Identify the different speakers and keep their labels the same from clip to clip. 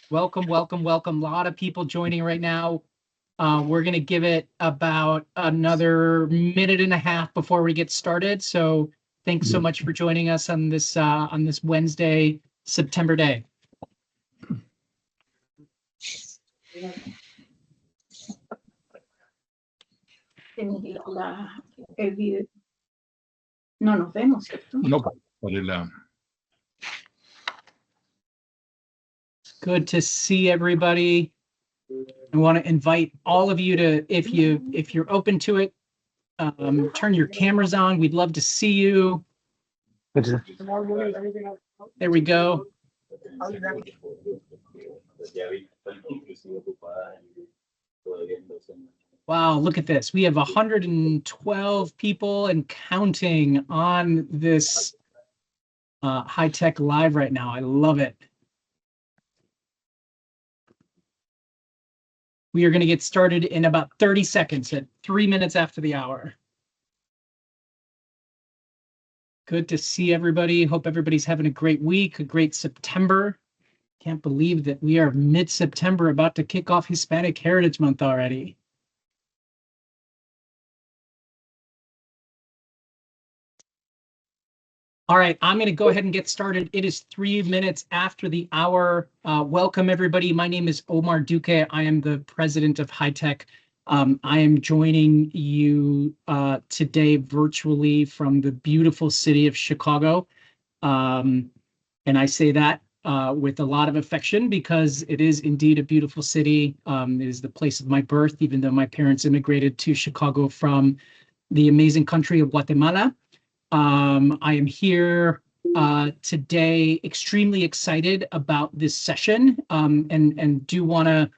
Speaker 1: Welcome, welcome, welcome. A lot of people joining right now. We're going to give it about another minute and a half before we get started. So thanks so much for joining us on this Wednesday, September day.
Speaker 2: No nos vemos, ¿cierto?
Speaker 3: No, por el,
Speaker 1: Good to see everybody. I want to invite all of you to, if you're open to it, turn your cameras on. We'd love to see you. There we go. Wow, look at this. We have 112 people and counting on this HITEC live right now. I love it. We are going to get started in about 30 seconds at 3 minutes after the hour. Good to see everybody. Hope everybody's having a great week, a great September. Can't believe that we are mid-September, about to kick off Hispanic Heritage Month already. All right, I'm going to go ahead and get started. It is 3 minutes after the hour. Welcome, everybody. My name is Omar Duque. I am the president of HITEC. I am joining you today virtually from the beautiful city of Chicago. And I say that with a lot of affection because it is indeed a beautiful city. It is the place of my birth, even though my parents immigrated to Chicago from the amazing country of Guatemala. I am here today extremely excited about this session and do want to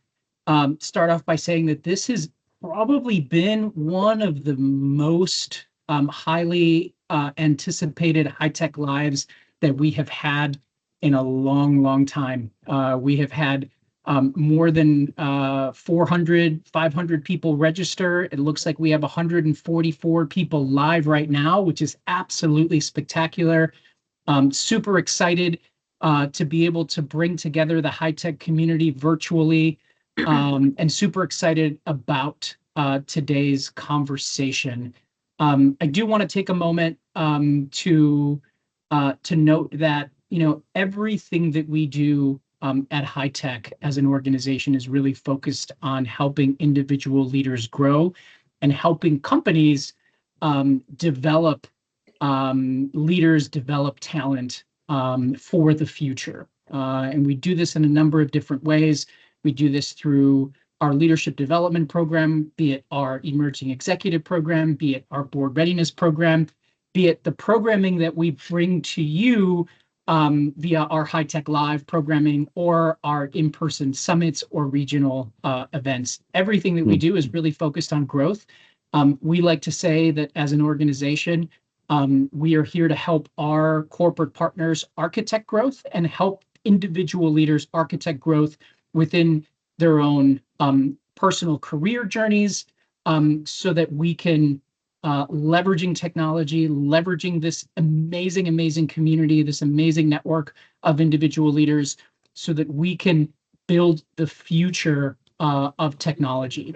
Speaker 1: start off by saying that this has probably been one of the most highly anticipated HITEC lives that we have had in a long, long time. We have had more than 400, 500 people register. It looks like we have 144 people live right now, which is absolutely spectacular. Super excited to be able to bring together the HITEC community virtually, and super excited about today's conversation. I do want to take a moment to note that, you know, everything that we do at HITEC as an organization is really focused on helping individual leaders grow and helping companies develop leaders, develop talent for the future. And we do this in a number of different ways. We do this through our leadership development program, be it our emerging executive program, be it our board readiness program, be it the programming that we bring to you via our HITEC Live programming or our in-person summits or regional events. Everything that we do is really focused on growth. We like to say that as an organization, we are here to help our corporate partners architect growth and help individual leaders architect growth within their own personal career journeys, so that we can leveraging technology, leveraging this amazing, amazing community, this amazing network of individual leaders, so that we can build the future of technology.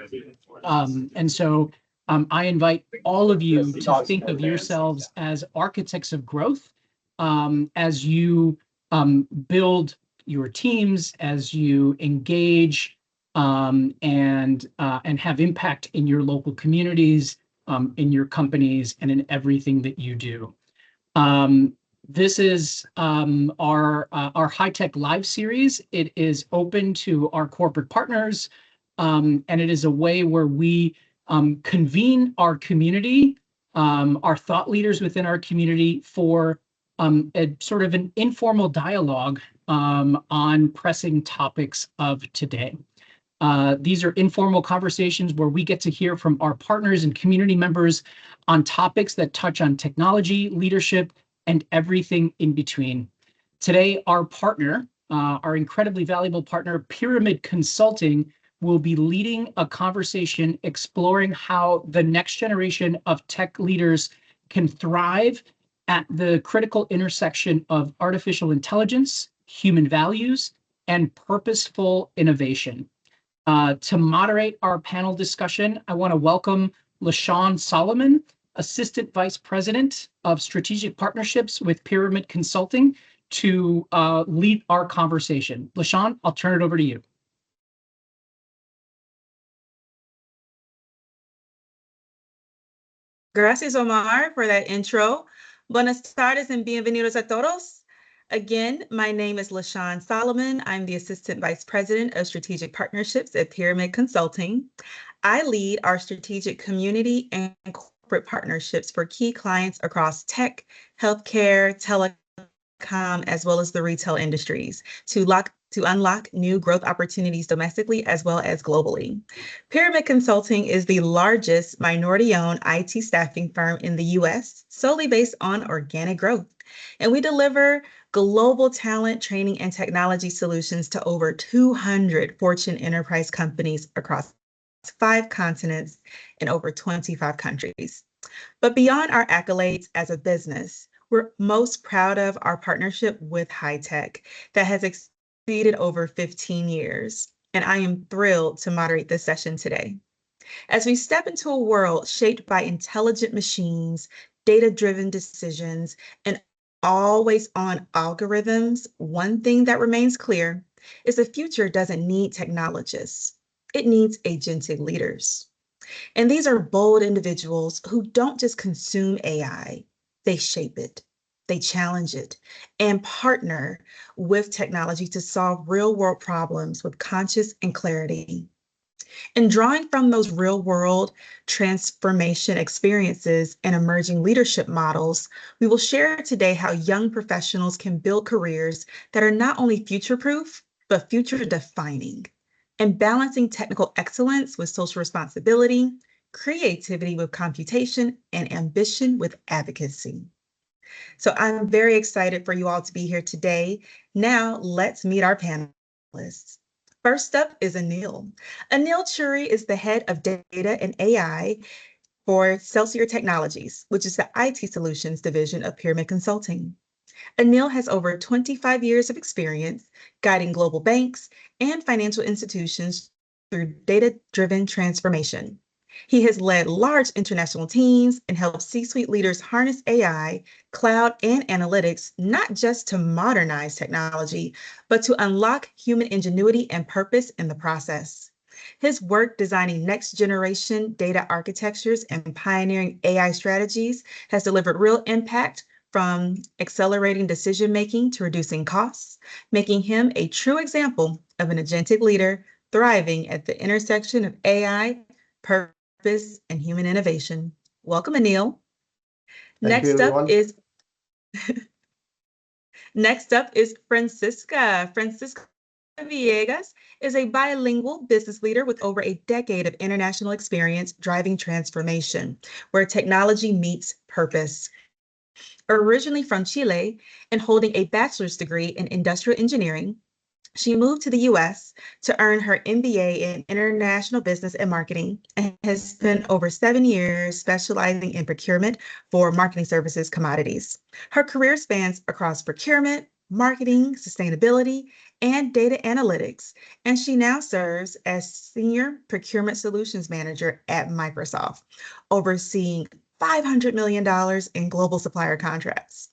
Speaker 1: And so I invite all of you to think of yourselves as architects of growth, as you build your teams, as you engage and have impact in your local communities, in your companies, and in everything that you do. This is our HITEC Live series. It is open to our corporate partners, and it is a way where we convene our community, our thought leaders within our community, for a sort of an informal dialogue on pressing topics of today. These are informal conversations where we get to hear from our partners and community members on topics that touch on technology, leadership, and everything in between. Today, our partner, our incredibly valuable partner, Pyramid Consulting, will be leading a conversation exploring how the next generation of tech leaders can thrive at the critical intersection of artificial intelligence, human values, and purposeful innovation. To moderate our panel discussion, I want to welcome LaShawn Solomon, Assistant Vice President of Strategic Partnerships with Pyramid Consulting, to lead our conversation. LaShawn, I'll turn it over to you.
Speaker 2: Gracias, Omar, for that intro. Buenas tardes and bienvenidos a todos. Again, my name is LaShawn Solomon. I'm the Assistant Vice President of Strategic Partnerships at Pyramid Consulting. I lead our strategic community and corporate partnerships for key clients across tech, healthcare, telecom, as well as the retail industries to unlock new growth opportunities domestically as well as globally. Pyramid Consulting is the largest minority-owned IT staffing firm in the U.S., solely based on organic growth. And we deliver global talent, training, and technology solutions to over 200 Fortune enterprise companies across 5 continents and over 25 countries. But beyond our accolades as a business, we're most proud of our partnership with HITEC that has exceeded over 15 years. And I am thrilled to moderate this session today. As we step into a world shaped by intelligent machines, data-driven decisions, and always-on algorithms, one thing that remains clear is the future doesn't need technologists. It needs agentic leaders. And these are bold individuals who don't just consume AI, they shape it, they challenge it, and partner with technology to solve real-world problems with conscience and clarity. And drawing from those real-world transformation experiences and emerging leadership models, we will share today how young professionals can build careers that are not only future-proof, but future-defining, and balancing technical excellence with social responsibility, creativity with computation, and ambition with advocacy. So I'm very excited for you all to be here today. Now let's meet our panelists. First up is Anil. Anil Churi is the head of data and AI for Celsior Technologies, which is the IT solutions division of Pyramid Consulting. Anil has over 25 years of experience guiding global banks and financial institutions through data-driven transformation. He has led large international teams and helped C-suite leaders harness AI, cloud, and analytics, not just to modernize technology, but to unlock human ingenuity and purpose in the process. His work designing next-generation data architectures and pioneering AI strategies has delivered real impact, from accelerating decision-making to reducing costs, making him a true example of an agentic leader thriving at the intersection of AI, purpose, and human innovation. Welcome, Anil. Next up is Francisca. Francisca Villegas is a bilingual business leader with over a decade of international experience driving transformation, where technology meets purpose. Originally from Chile and holding a bachelor's degree in industrial engineering, she moved to the US to earn her MBA in international business and marketing and has spent over 7 years specializing in procurement for marketing services commodities. Her career spans across procurement, marketing, sustainability, and data analytics, and she now serves as Senior Procurement Solutions Manager at Microsoft, overseeing $500 million in global supplier contracts.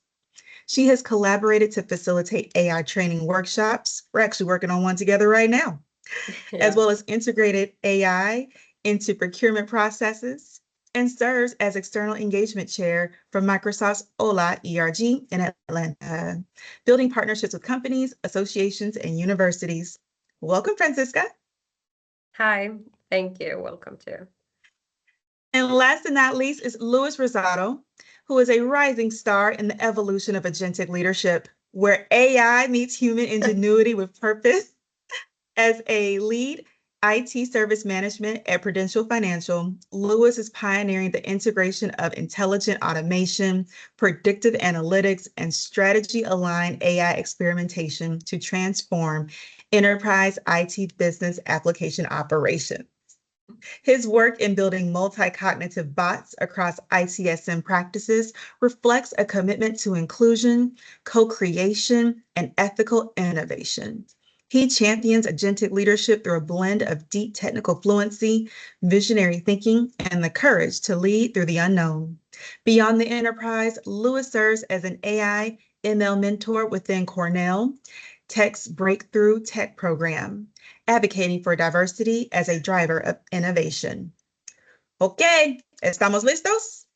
Speaker 2: She has collaborated to facilitate AI training workshops. We're actually working on one together right now, as well as integrated AI into procurement processes, and serves as External Engagement Chair for Microsoft's OLA ERG in Atlanta, building partnerships with companies, associations, and universities. Welcome, Francisca.
Speaker 3: Hi, thank you. Welcome too.
Speaker 2: And last but not least is Luis Rosado, who is a rising star in the evolution of agentic leadership, where AI meets human ingenuity with purpose. As a lead IT service management at Prudential Financial, Luis is pioneering the integration of intelligent automation, predictive analytics, and strategy-aligned AI experimentation to transform enterprise IT business application operations. His work in building multi-cognitive bots across ITSM practices reflects a commitment to inclusion, co-creation, and ethical innovation. He champions agentic leadership through a blend of deep technical fluency, visionary thinking, and the courage to lead through the unknown. Beyond the enterprise, Lewis serves as an AI ML mentor within Cornell Tech's Breakthrough Tech program, advocating for diversity as a driver of innovation. Okay, ¿estamos listos?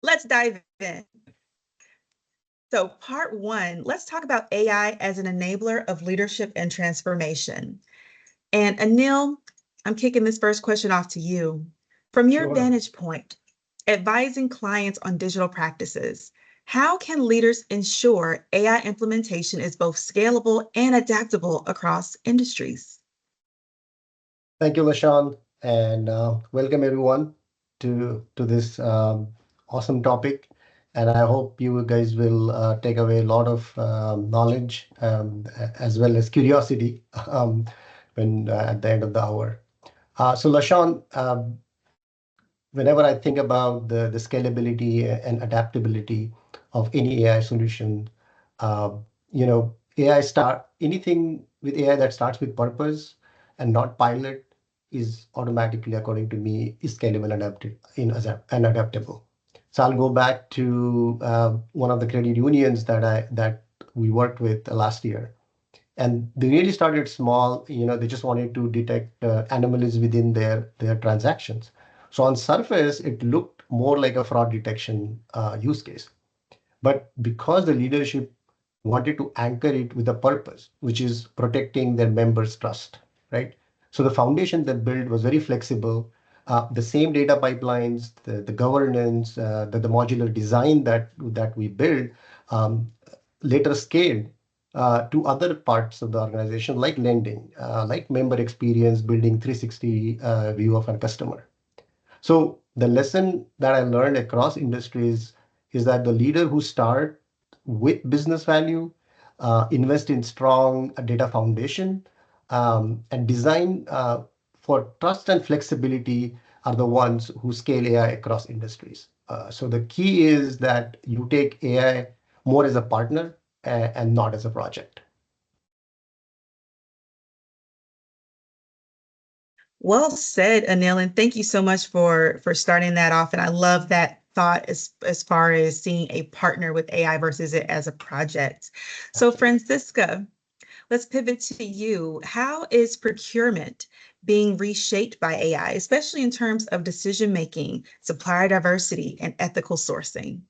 Speaker 2: Let's dive in. So part one, let's talk about AI as an enabler of leadership and transformation. And Anil, I'm kicking this first question off to you. From your
Speaker 4: Sure.
Speaker 2: vantage point, advising clients on digital practices, how can leaders ensure AI implementation is both scalable and adaptable across industries?
Speaker 4: Thank you, LaShawn, and welcome everyone to this awesome topic. And I hope you guys will take away a lot of knowledge as well as curiosity when at the end of the hour. So, LaShawn, whenever I think about the scalability and adaptability of any AI solution, uh, anything with AI that starts with purpose and not pilot is automatically, according to me, is scalable and and adaptable. So I'll go back to one of the credit unions that we worked with last year, and they really started small. They just wanted to detect anomalies within their transactions. So on surface, it looked more like a fraud detection use case. But because the leadership wanted to anchor it with a purpose, which is protecting their members' trust, right? So the foundation they built was very flexible. The same data pipelines, the governance, the modular design that we built um, later scaled to other parts of the organization, like lending, like member experience, building 360 view of a customer. So the lesson that I learned across industries is that the leader who start with business value, invest in strong data foundation, and design for trust and flexibility are the ones who scale AI across industries. So the key is that you take AI more as a partner and not as a project.
Speaker 2: Well said, Anil, and thank you so much for starting that off. And I love that thought as far as seeing a partner with AI versus it as a project. So Francisca, let's pivot to you. How is procurement being reshaped by AI, especially in terms of decision-making, supplier diversity, and ethical sourcing?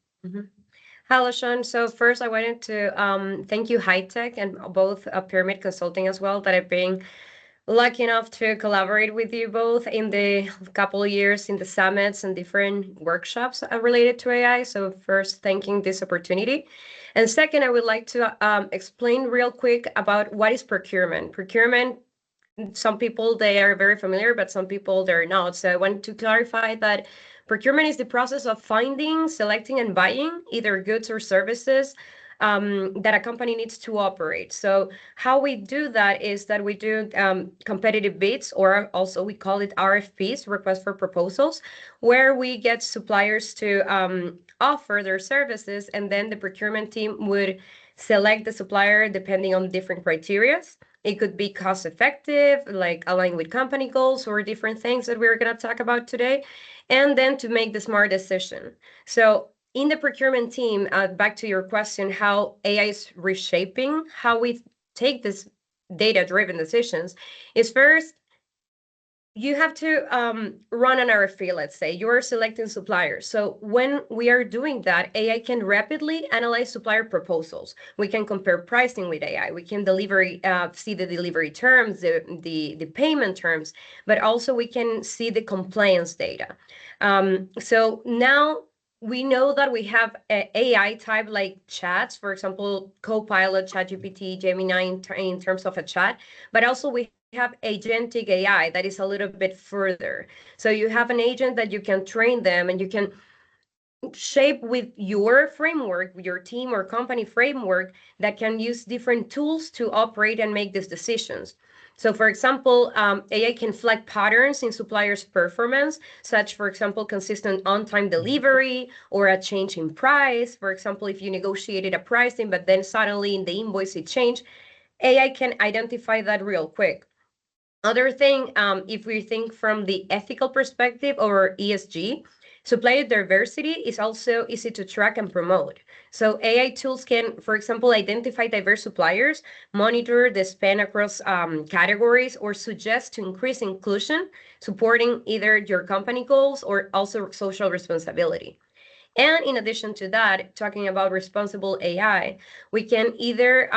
Speaker 3: Hello, Sean. So first, I wanted to thank you, HITEC, and both Pyramid Consulting as well, that I've been lucky enough to collaborate with you both in the couple of years in the summits and different workshops related to AI. So first, thanking this opportunity. And second, I would like to explain real quick about what is procurement. Procurement, some people, they are very familiar, but some people, they're not. So I want to clarify that procurement is the process of finding, selecting, and buying either goods or services that a company needs to operate. So how we do that is that we do competitive bids, or also we call it RFPs, request for proposals, where we get suppliers to offer their services, and then the procurement team would select the supplier depending on different criteria. It could be cost effective, like aligning with company goals or different things that we're going to talk about today, and then to make the smart decision. So in the procurement team, back to your question, how AI is reshaping how we take this data-driven decisions, is first, you have to run an RFP, let's say. You're selecting suppliers. So when we are doing that, AI can rapidly analyze supplier proposals. We can compare pricing with AI. We can see the delivery terms, the payment terms, but also we can see the compliance data. So now we know that we have AI type like chats, for example, Copilot, ChatGPT, Gemini in terms of a chat, but also we have agentic AI that is a little bit further. So you have an agent that you can train them and you can shape with your framework, your team or company framework, that can use different tools to operate and make these decisions. So for example, AI can flag patterns in suppliers' performance, such, for example, consistent on-time delivery or a change in price. For example, if you negotiated a pricing, but then suddenly in the invoice it changed, AI can identify that real quick. Other thing, if we think from the ethical perspective or ESG, supplier diversity is also easy to track and promote. So AI tools can, for example, identify diverse suppliers, monitor the spend across categories, or suggest to increase inclusion, supporting either your company goals or also social responsibility. And in addition to that, talking about responsible AI, we can either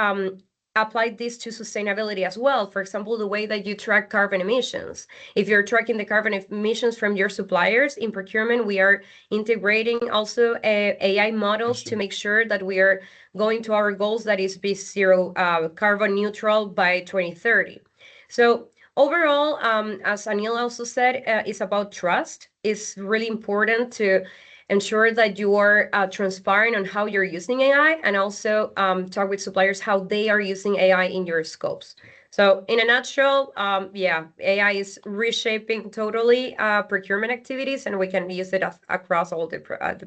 Speaker 3: apply this to sustainability as well. For example, the way that you track carbon emissions. If you're tracking the carbon emissions from your suppliers in procurement, we are integrating also AI models to make sure that we are going to our goals, that is be zero carbon neutral by 2030. So overall, as Anil also said, it's about trust. It's really important to ensure that you are transparent on how you're using AI, and also talk with suppliers how they are using AI in your scopes. So in a nutshell, yeah, AI is reshaping totally procurement activities, and we can use it across all the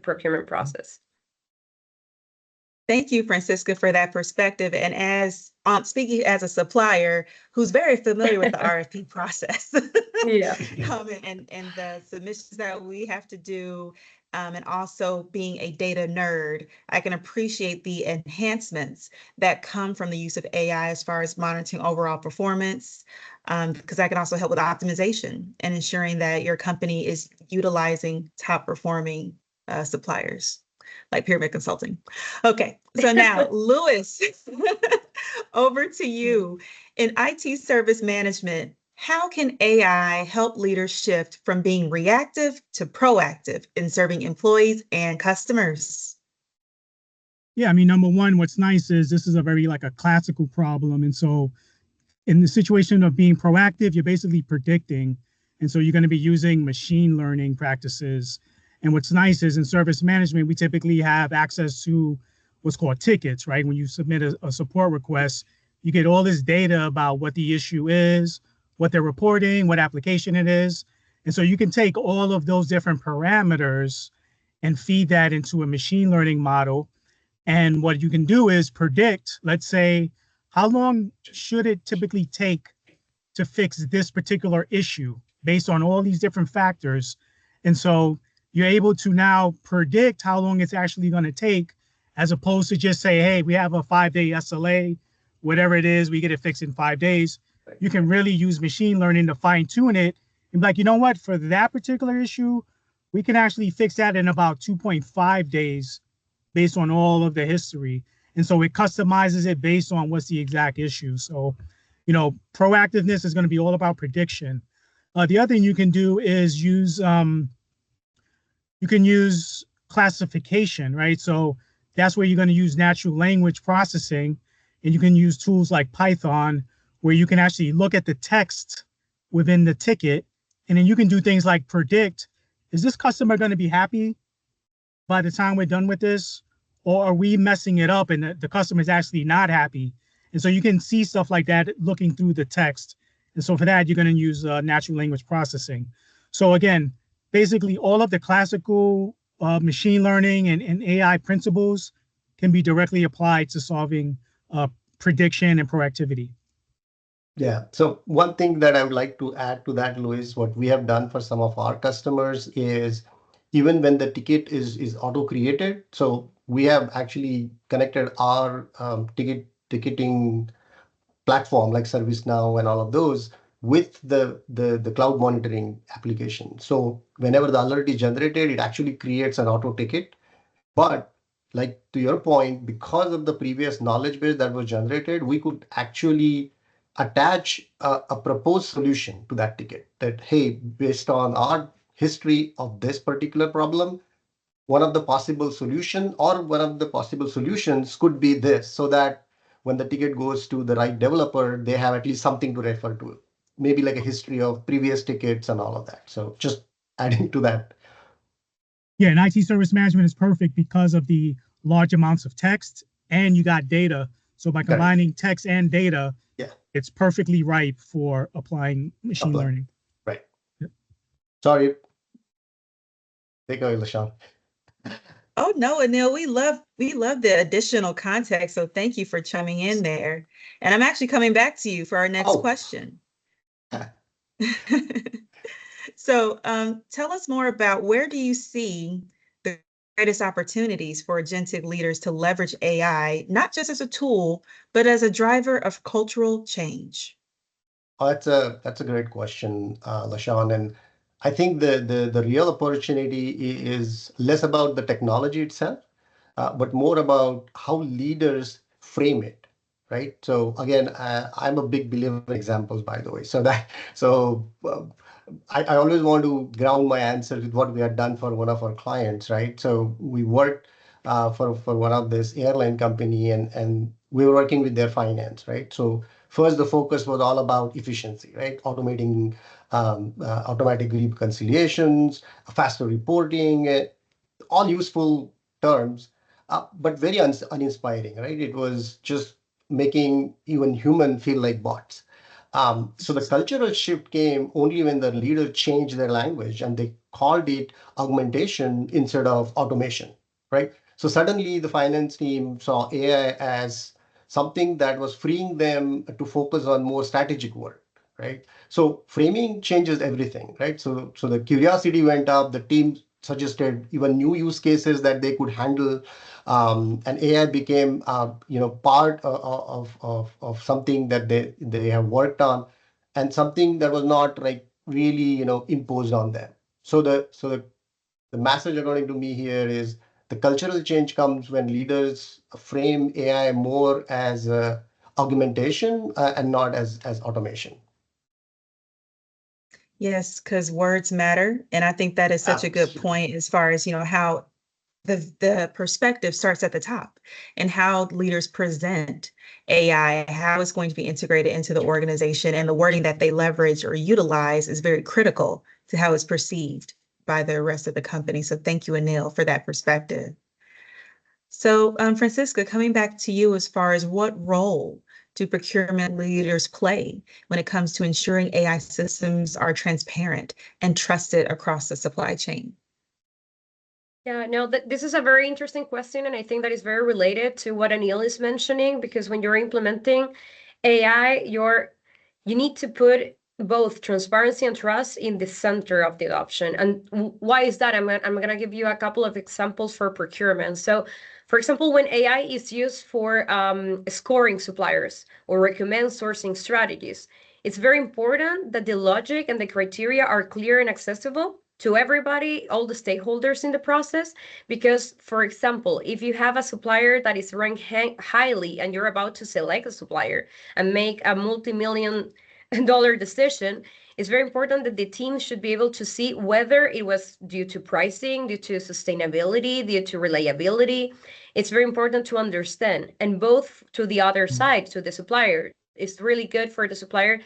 Speaker 3: procurement process.
Speaker 2: Thank you, Francisca, for that perspective. And as speaking as a supplier who's very familiar with the RFP process,
Speaker 3: Yeah,
Speaker 2: and the submissions that we have to do, and also being a data nerd, I can appreciate the enhancements that come from the use of AI as far as monitoring overall performance, because that can also help with optimization and ensuring that your company is utilizing top performing suppliers, like Pyramid Consulting. Okay, so now, Louis, over to you. In IT service management, how can AI help leaders shift from being reactive to proactive in serving employees and customers?
Speaker 5: Yeah, I mean, number one, what's nice is this is a very like a classical problem. And so in the situation of being proactive, you're basically predicting. And so you're going to be using machine learning practices. And what's nice is in service management, we typically have access to what's called tickets, right? When you submit a support request, you get all this data about what the issue is, what they're reporting, what application it is. And so you can take all of those different parameters and feed that into a machine learning model. And what you can do is predict, let's say, how long should it typically take to fix this particular issue based on all these different factors. And so you're able to now predict how long it's actually going to take, as opposed to just say, hey, we have a 5-day SLA, whatever it is, we get it fixed in 5 days. You can really use machine learning to fine tune it and be like, you know what, for that particular issue, we can actually fix that in about 2.5 days based on all of the history. And so it customizes it based on what's the exact issue. So, you know, proactiveness is going to be all about prediction. The other thing you can do is use, you can use classification, right? So that's where you're going to use natural language processing, and you can use tools like Python, where you can actually look at the text within the ticket, and then you can do things like predict, is this customer going to be happy by the time we're done with this? Or are we messing it up and the customer is actually not happy? And so you can see stuff like that looking through the text. And so for that, you're going to use natural language processing. So again, basically all of the classical machine learning and AI principles can be directly applied to solving prediction and proactivity.
Speaker 4: Yeah. So one thing that I would like to add to that, Louis, what we have done for some of our customers is even when the ticket is auto-created, so we have actually connected our ticketing platform like ServiceNow and all of those with the cloud monitoring application. So whenever the alert is generated, it actually creates an auto ticket. But like to your point, because of the previous knowledge base that was generated, we could actually attach a proposed solution to that ticket that, hey, based on our history of this particular problem, one of the possible solutions could be this, so that when the ticket goes to the right developer, they have at least something to refer to, maybe like a history of previous tickets and all of that. So just adding to that.
Speaker 5: Yeah, and IT service management is perfect because of the large amounts of text, and you got data. So by combining text and data,
Speaker 4: yeah,
Speaker 5: it's perfectly ripe for applying machine learning.
Speaker 4: Right.
Speaker 5: Yep.
Speaker 4: Sorry. Take away, LaShawn.
Speaker 2: Oh no, Anil, we love the additional context. So thank you for chiming in there. And I'm actually coming back to you for our next question. So tell us more about, where do you see the greatest opportunities for agentic leaders to leverage AI, not just as a tool, but as a driver of cultural change?
Speaker 4: Oh, that's a great question, LaShawn. And I think the real opportunity is less about the technology itself, but more about how leaders frame it, right? So again, I'm a big believer in examples, by the way. I always want to ground my answers with what we had done for one of our clients, right? So we worked for one of this airline company, and we were working with their finance, right? So first, the focus was all about efficiency, right? Automating automatic reconciliations, faster reporting, all useful terms, but very uninspiring, right? It was just making even human feel like bots. So the cultural shift came only when the leader changed their language and they called it augmentation instead of automation, right? So suddenly the finance team saw AI as something that was freeing them to focus on more strategic work, right? So framing changes everything, right? So the curiosity went up, the team suggested even new use cases that they could handle, and AI became part of something that they have worked on, and something that was not like really imposed on them. So the message according to me here is the cultural change comes when leaders frame AI more as augmentation and not as automation.
Speaker 2: Yes, because words matter. And I think that is such a good point, as far as, how the perspective starts at the top, and how leaders present AI, how it's going to be integrated into the organization, and the wording that they leverage or utilize is very critical to how it's perceived by the rest of the company. So thank you, Anil, for that perspective. So Francisca, coming back to you, as far as what role do procurement leaders play when it comes to ensuring AI systems are transparent and trusted across the supply chain?
Speaker 3: Yeah, no, this is a very interesting question, and I think that is very related to what Anil is mentioning, because when you're implementing AI, you need to put both transparency and trust in the center of the adoption. And why is that? I'm gonna give you a couple of examples for procurement. So, for example, when AI is used for scoring suppliers or recommend sourcing strategies, it's very important that the logic and the criteria are clear and accessible to everybody, all the stakeholders in the process. Because, for example, if you have a supplier that is ranked highly and you're about to select a supplier and make a multi-million-dollar decision, it's very important that the team should be able to see whether it was due to pricing, due to sustainability, due to reliability. It's very important to understand. And both to the other side, to the supplier, it's really good for the supplier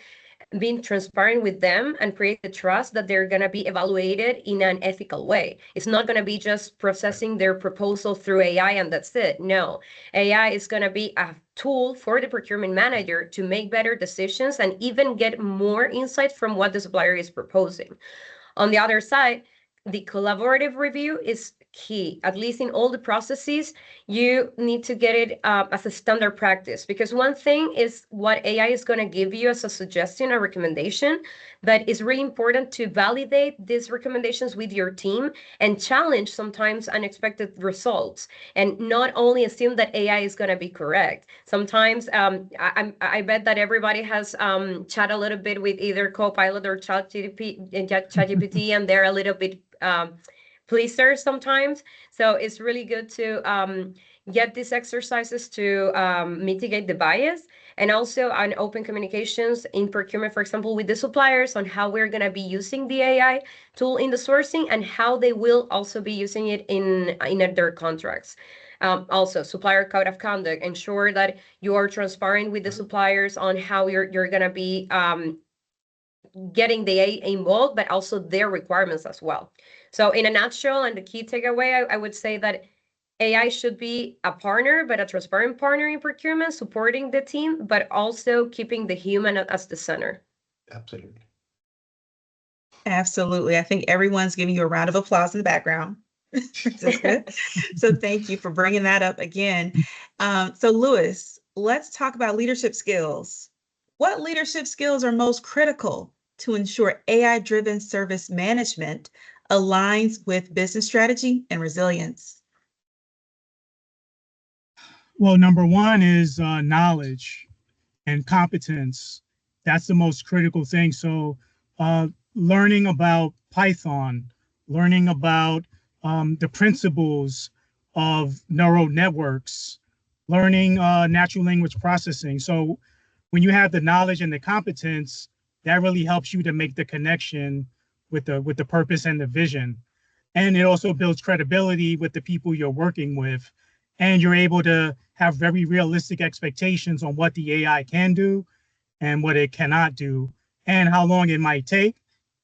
Speaker 3: being transparent with them and create the trust that they're going to be evaluated in an ethical way. It's not going to be just processing their proposal through AI and that's it. No, AI is going to be a tool for the procurement manager to make better decisions and even get more insight from what the supplier is proposing. On the other side, the collaborative review is key. At least in all the processes, you need to get it as a standard practice, because one thing is what AI is going to give you as a suggestion or recommendation, but it's really important to validate these recommendations with your team and challenge sometimes unexpected results, and not only assume that AI is going to be correct. Sometimes I bet that everybody has chat a little bit with either Copilot or ChatGPT, and they're a little bit pleasers sometimes. So it's really good to get these exercises to mitigate the bias, and also on open communications in procurement, for example, with the suppliers on how we're going to be using the AI tool in the sourcing and how they will also be using it in their contracts. Also, supplier code of conduct, ensure that you are transparent with the suppliers on how you're going to be getting the AI involved, but also their requirements as well. So in a nutshell, and the key takeaway, I would say that AI should be a partner, but a transparent partner in procurement, supporting the team, but also keeping the human as the center.
Speaker 4: Absolutely.
Speaker 2: Absolutely. I think everyone's giving you a round of applause in the background, Francisca. So thank you for bringing that up again. So Louis, let's talk about leadership skills. What leadership skills are most critical to ensure AI-driven service management aligns with business strategy and resilience?
Speaker 5: Well, number one is knowledge and competence. That's the most critical thing. So learning about Python, learning about the principles of neural networks, learning natural language processing. So when you have the knowledge and the competence, that really helps you to make the connection with the purpose and the vision. And it also builds credibility with the people you're working with. And you're able to have very realistic expectations on what the AI can do and what it cannot do, and how long it might take,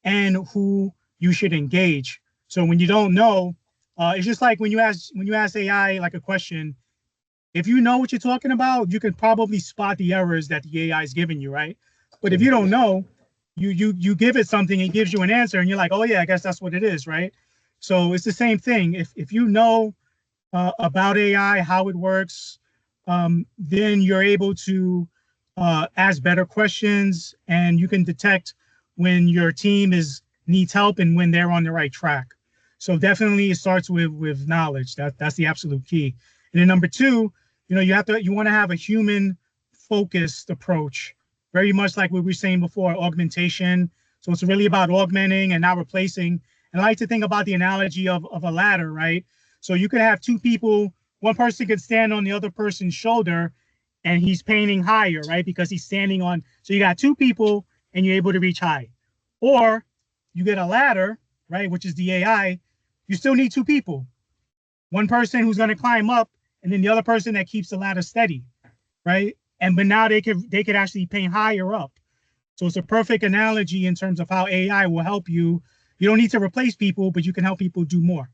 Speaker 5: and who you should engage. So when you don't know, it's just like when you ask AI like a question, if you know what you're talking about, you can probably spot the errors that the AI is giving you, right? But if you don't know, you give it something, it gives you an answer, and you're like, oh yeah, I guess that's what it is, right? So it's the same thing. If you know about AI, how it works, then you're able to ask better questions, and you can detect when your team needs help and when they're on the right track. So definitely it starts with knowledge. That's the absolute key. And then number two, you want to have a human focused approach, very much like what we were saying before, augmentation. So it's really about augmenting and not replacing. And I like to think about the analogy of a ladder, right? So you could have two people, one person could stand on the other person's shoulder and he's painting higher, right? Because he's standing on, so you got two people and you're able to reach high. Or you get a ladder, right? Which is the AI, you still need two people. One person who's going to climb up and then the other person that keeps the ladder steady, right? But now they could actually paint higher up. So it's a perfect analogy in terms of how AI will help you. You don't need to replace people, but you can help people do more.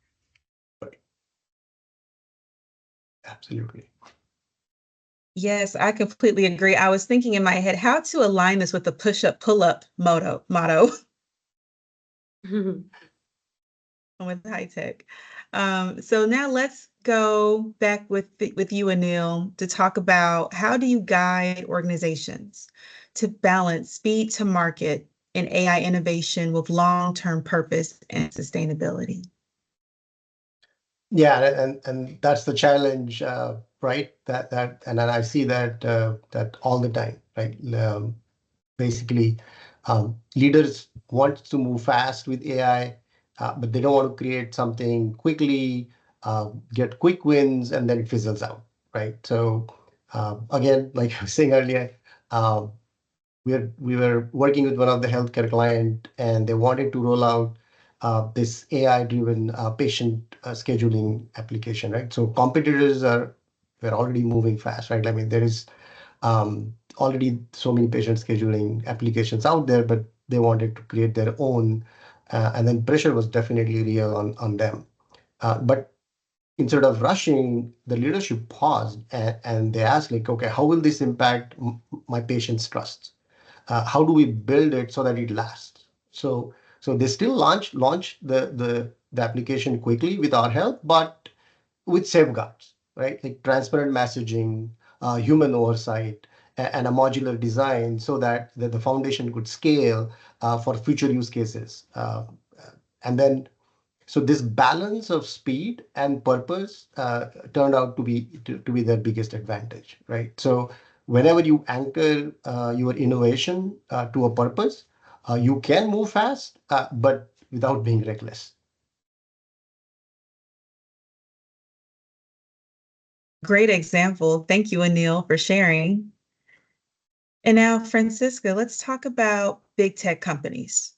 Speaker 4: Absolutely.
Speaker 2: Yes, I completely agree. I was thinking in my head how to align this with the push-up, pull-up motto with HITEC. So now let's go back with you, Anil, to talk about how do you guide organizations to balance speed to market and AI innovation with long-term purpose and sustainability?
Speaker 4: Yeah, and that's the challenge, right? And I see that all the time, right? Basically, leaders want to move fast with AI, but they don't want to create something quickly, get quick wins, and then it fizzles out, right? So again, like I was saying earlier, we were working with one of the healthcare client, and they wanted to roll out this AI-driven patient scheduling application, right? So competitors were already moving fast, right? I mean, there is already so many patient scheduling applications out there, but they wanted to create their own, and then pressure was definitely real on them. But instead of rushing, the leadership paused and they asked, like, okay, how will this impact my patient's trust? How do we build it so that it lasts? So they still launched the application quickly with our help, but with safeguards, right? Like transparent messaging, human oversight, and a modular design so that the foundation could scale for future use cases. And then, so this balance of speed and purpose turned out to be their biggest advantage, right? So whenever you anchor your innovation to a purpose, you can move fast, but without being reckless.
Speaker 2: Great example. Thank you, Anil, for sharing. And now, Francisca, let's talk about big tech companies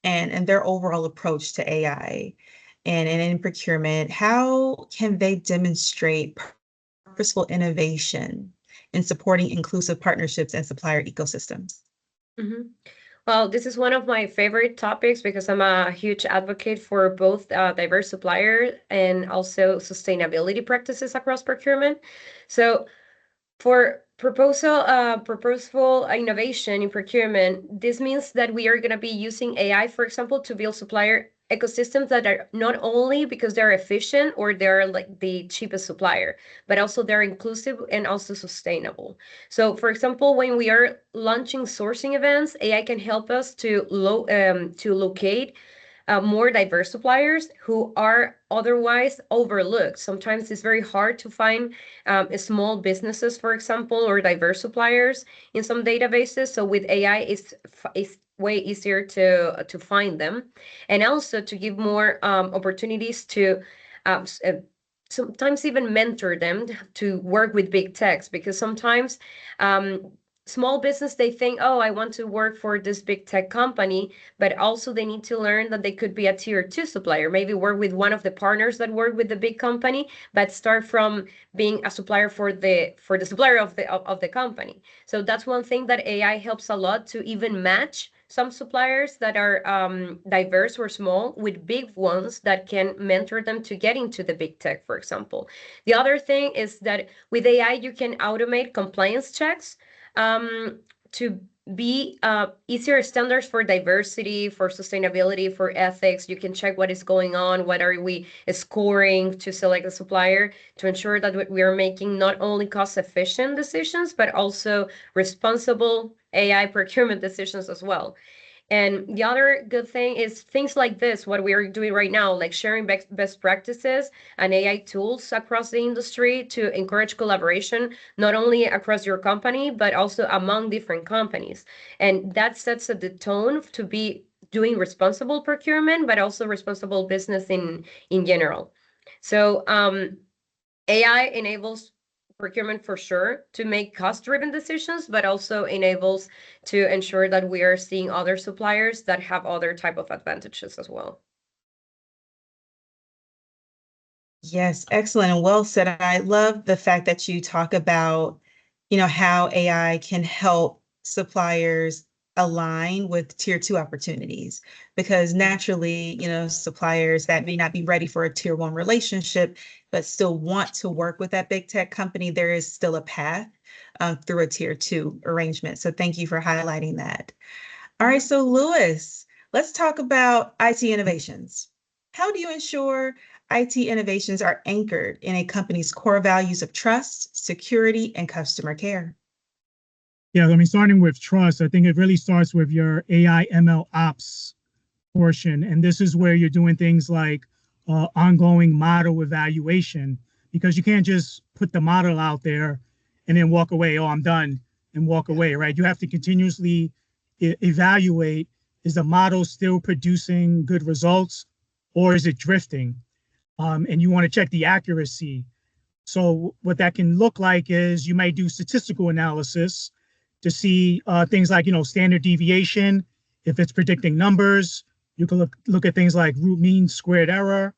Speaker 2: and their overall approach to AI and in procurement. How can they demonstrate purposeful innovation in supporting inclusive partnerships and supplier ecosystems?
Speaker 3: Well, this is one of my favorite topics because I'm a huge advocate for both diverse supplier and also sustainability practices across procurement. So for purposeful innovation in procurement, this means that we are going to be using AI, for example, to build supplier ecosystems that are not only because they're efficient or they're like the cheapest supplier, but also they're inclusive and also sustainable. So, for example, when we are launching sourcing events, AI can help us to locate more diverse suppliers who are otherwise overlooked. Sometimes it's very hard to find small businesses, for example, or diverse suppliers in some databases. So with AI, it's way easier to find them, and also to give more opportunities to sometimes even mentor them to work with big techs, because sometimes small business, they think, oh, I want to work for this big tech company, but also they need to learn that they could be a tier 2 supplier, maybe work with one of the partners that work with the big company, but start from being a supplier for the supplier of the company. So that's one thing that AI helps a lot, to even match some suppliers that are diverse or small with big ones that can mentor them to get into the big tech, for example. The other thing is that with AI, you can automate compliance checks to be easier standards for diversity, for sustainability, for ethics. You can check what is going on, what are we scoring to select a supplier, to ensure that we are making not only cost-efficient decisions, but also responsible AI procurement decisions as well. And the other good thing is things like this, what we are doing right now, like sharing best practices and AI tools across the industry to encourage collaboration, not only across your company, but also among different companies. And that sets the tone to be doing responsible procurement, but also responsible business in general. So AI enables procurement for sure to make cost-driven decisions, but also enables to ensure that we are seeing other suppliers that have other type of advantages as well.
Speaker 2: Yes, excellent and well said. I love the fact that you talk about, how AI can help suppliers align with tier 2 opportunities, because naturally, suppliers that may not be ready for a tier 1 relationship, but still want to work with that big tech company, there is still a path through a tier 2 arrangement. So thank you for highlighting that. All right, so Louis, let's talk about IT innovations. How do you ensure IT innovations are anchored in a company's core values of trust, security, and customer care?
Speaker 5: Yeah, I mean, starting with trust, I think it really starts with your AI ML ops portion. And this is where you're doing things like ongoing model evaluation, because you can't just put the model out there and then walk away. Oh, I'm done, and walk away, right? You have to continuously evaluate, is the model still producing good results, or is it drifting? And you want to check the accuracy. So what that can look like is you might do statistical analysis to see things like, standard deviation. If it's predicting numbers, you can look at things like root mean squared error.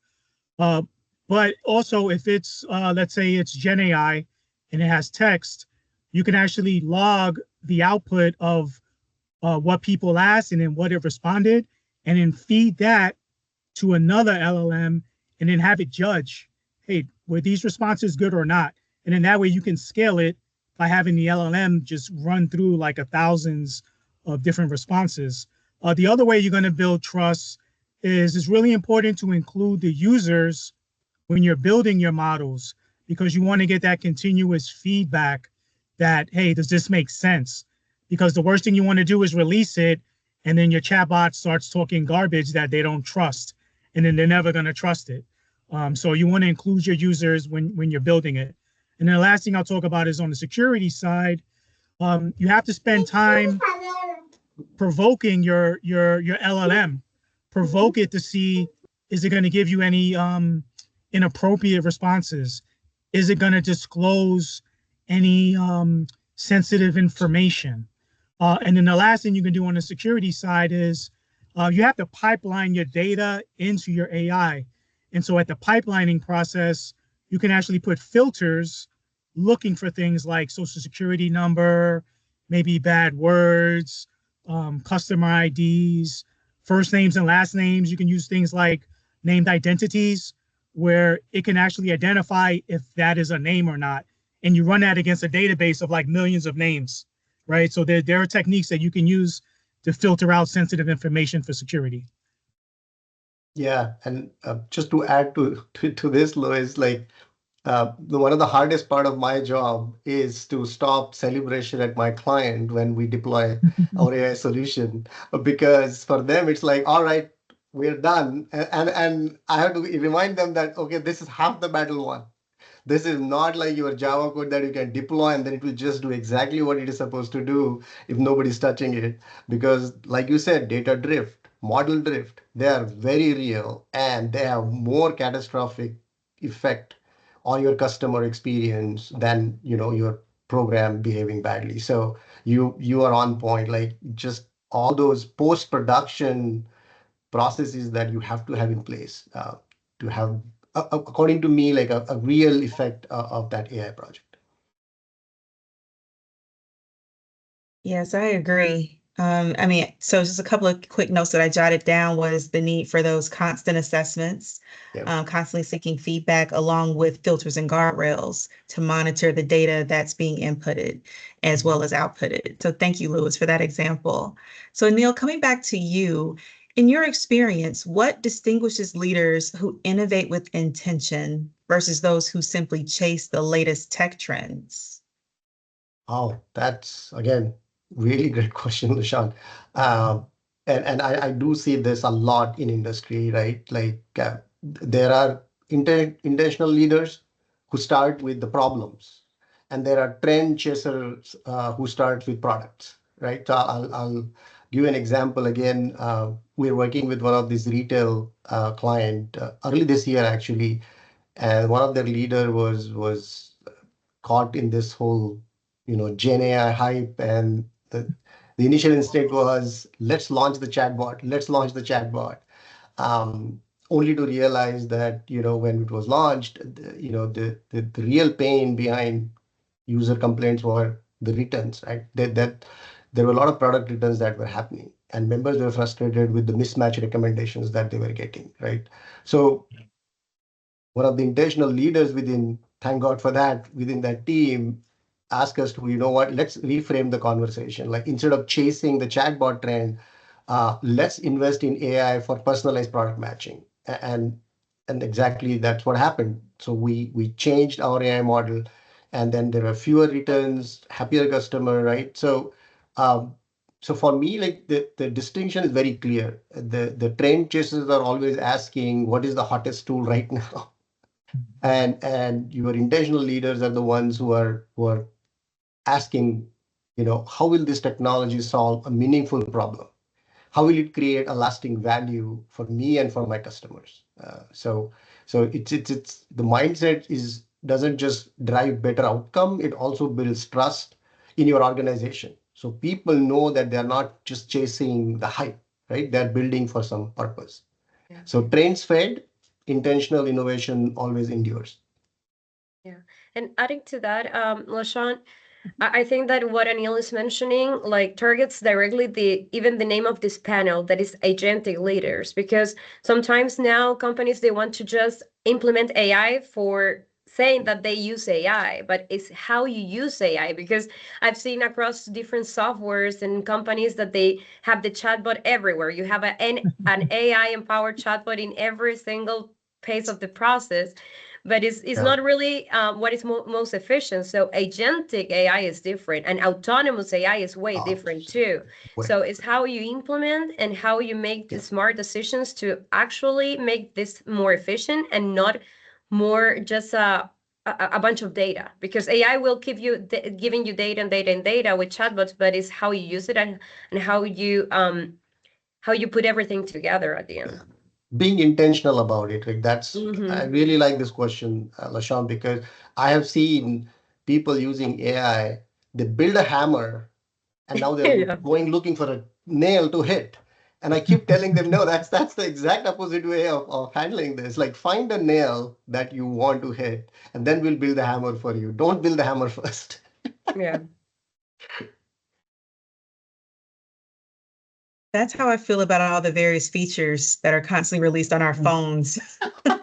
Speaker 5: But also if it's, let's say it's Gen AI and it has text, you can actually log the output of what people asked and then what it responded, and then feed that to another LLM and then have it judge, hey, were these responses good or not? And then that way you can scale it by having the LLM just run through like thousands of different responses. The other way you're going to build trust is it's really important to include the users when you're building your models, because you want to get that continuous feedback that, hey, does this make sense? Because the worst thing you want to do is release it, and then your chatbot starts talking garbage that they don't trust, and then they're never going to trust it. So you want to include your users when you're building it. And then the last thing I'll talk about is on the security side. You have to spend time provoking your LLM. Provoke it to see, is it going to give you any inappropriate responses? Is it going to disclose any sensitive information? And then the last thing you can do on the security side is you have to pipeline your data into your AI. And so at the pipelining process, you can actually put filters looking for things like social security number, maybe bad words, customer IDs, first names and last names. You can use things like named identities, where it can actually identify if that is a name or not. And you run that against a database of like millions of names, right? So there are techniques that you can use to filter out sensitive information for security.
Speaker 4: Yeah, and just to add to this, Lois, like one of the hardest part of my job is to stop celebration at my client when we deploy our AI solution, because for them it's like, all right, we're done, and I have to remind them that okay, this is half the battle won. This is not like your Java code that you can deploy and then it will just do exactly what it is supposed to do if nobody's touching it. Because, like you said, data drift, model drift, they are very real and they have more catastrophic effect on your customer experience than your program behaving badly. So you are on point. Like just all those post-production processes that you have to have in place to have, according to me, like a real effect of that AI project.
Speaker 2: Yes, I agree. I mean, so just a couple of quick notes that I jotted down was the need for those constant assessments,
Speaker 4: Yeah.
Speaker 2: constantly seeking feedback along with filters and guardrails to monitor the data that's being inputted as well as outputted. So thank you, Louis, for that example. So Neil, coming back to you, in your experience, what distinguishes leaders who innovate with intention versus those who simply chase the latest tech trends?
Speaker 4: Oh, that's again really great question, Lushan. And I do see this a lot in industry, right? Like there are intentional leaders who start with the problems, and there are trend chasers who start with products, right? So I'll give you an example again. We're working with one of these retail client early this year actually, and one of their leader was caught in this whole, Gen AI hype, and the initial instinct was let's launch the chatbot, let's launch the chatbot. Only to realize that, when it was launched, the real pain behind user complaints were the returns, right? That there were a lot of product returns that were happening, and members were frustrated with the mismatch recommendations that they were getting, right? So one of the intentional leaders within, thank God for that, within that team, ask us to, let's reframe the conversation. Like instead of chasing the chatbot trend, let's invest in AI for personalized product matching. And exactly that's what happened. So we changed our AI model, and then there were fewer returns, happier customer, right? So for me, like the distinction is very clear. The trend chasers are always asking, what is the hottest tool right now? And your intentional leaders are the ones who are asking, how will this technology solve a meaningful problem? How will it create a lasting value for me and for my customers? So it's the mindset is doesn't just drive better outcome, it also builds trust in your organization. So people know that they're not just chasing the hype, right? They're building for some purpose.
Speaker 3: Yeah.
Speaker 4: So trains fed, intentional innovation always endures.
Speaker 3: Yeah. And adding to that, LaShawn, I think that what Anil is mentioning like targets directly even the name of this panel, that is agentic leaders, because sometimes now companies, they want to just implement AI for saying that they use AI, but it's how you use AI. Because I've seen across different softwares and companies that they have the chatbot everywhere. You have an AI empowered chatbot in every single phase of the process, but it's
Speaker 4: Yeah.
Speaker 3: not really what is most efficient. So agentic AI is different, and autonomous AI is way different too. So it's how you implement and how you make the smart decisions to actually make this more efficient and not more just a bunch of data, because AI will give you giving you data and data and data with chatbots, but it's how you use it and how you put everything together at the end.
Speaker 4: Being intentional about it, like that's I really like this question, Lashawn, because I have seen people using AI. They build a hammer and now they're
Speaker 3: Yeah.
Speaker 4: going looking for a nail to hit, and I keep telling them, no, that's the exact opposite way of handling this. Like find a nail that you want to hit, and then we'll build the hammer for you. Don't build the hammer first.
Speaker 3: Yeah.
Speaker 2: That's how I feel about all the various features that are constantly released on our phones.